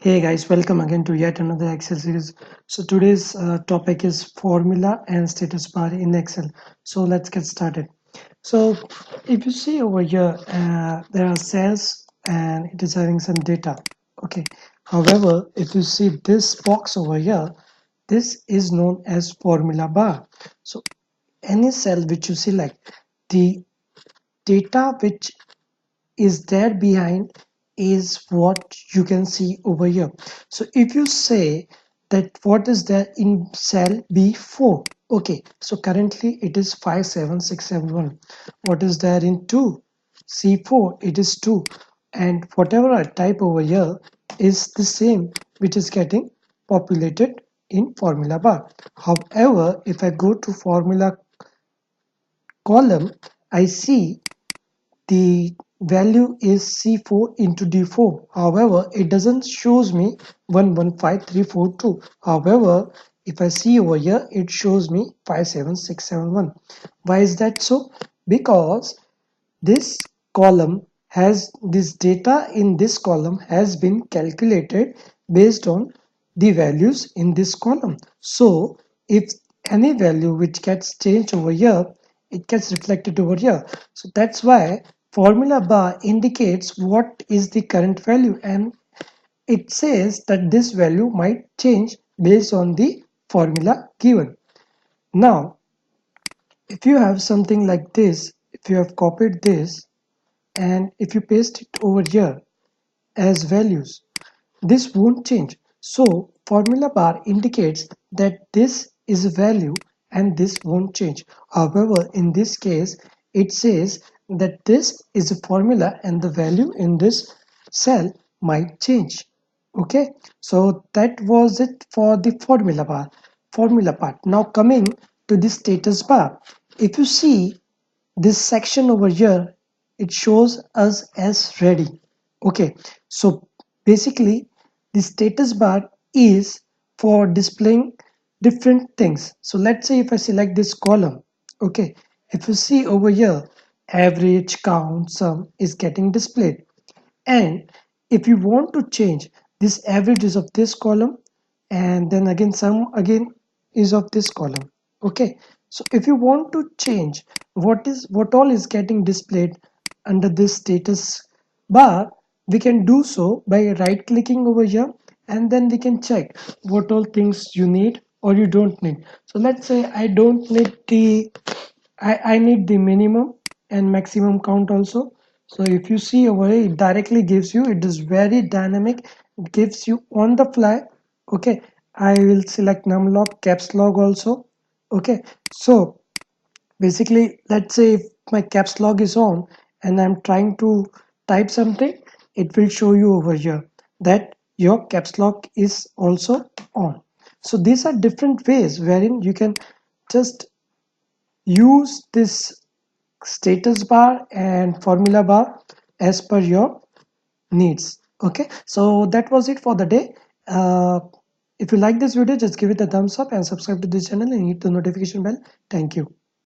Hey guys, welcome again to yet another Excel series. So today's topic is formula and status bar in Excel. So let's get started. So if you see over here, there are cells and it is having some data. Okay. However, if you see this box over here, this is known as formula bar. So any cell which you select, the data which is there behind is what you can see over here. So if you say that what is there in cell B4, okay, so currently it is 57671. What is there in 2 C4? It is 2, and whatever I type over here is the same which is getting populated in formula bar. However, if I go to formula column, I see the value is C4 into D4. However, it doesn't shows me 115342. However, if I see over here, it shows me 57671. Why is that so? Because this column has this data in this column has been calculated based on the values in this column. So if any value which gets changed over here, it gets reflected over here. So that's why formula bar indicates what is the current value, and it says that this value might change based on the formula given. Now if you have something like this, if you have copied this and if you paste it over here as values, this won't change. So formula bar indicates that this is a value and this won't change. However, in this case, it says that this is a formula and the value in this cell might change. Okay, so that was it for the formula part. Now coming to the status bar. If you see this section over here, it shows us as ready. Okay, so basically the status bar is for displaying different things. So let's say if I select this column, okay, if you see over here, average, count, sum is getting displayed. And if you want to change this averages of this column, and then again sum again is of this column. Okay, so if you want to change what all is getting displayed under this status bar, we can do so by right clicking over here, and then we can check what all things you need or you don't need. So let's say I don't need the I need the minimum and maximum count also. So if you see over here, it directly gives you, it is very dynamic, it gives you on the fly. Okay, I will select numlock, caps lock also. Okay, so basically let's say if my caps lock is on and I'm trying to type something, it will show you over here that your caps lock is also on. So these are different ways wherein you can just use this status bar and formula bar as per your needs. Okay, so that was it for the day. If you like this video, just give it a thumbs up and subscribe to this channel and hit the notification bell. Thank you.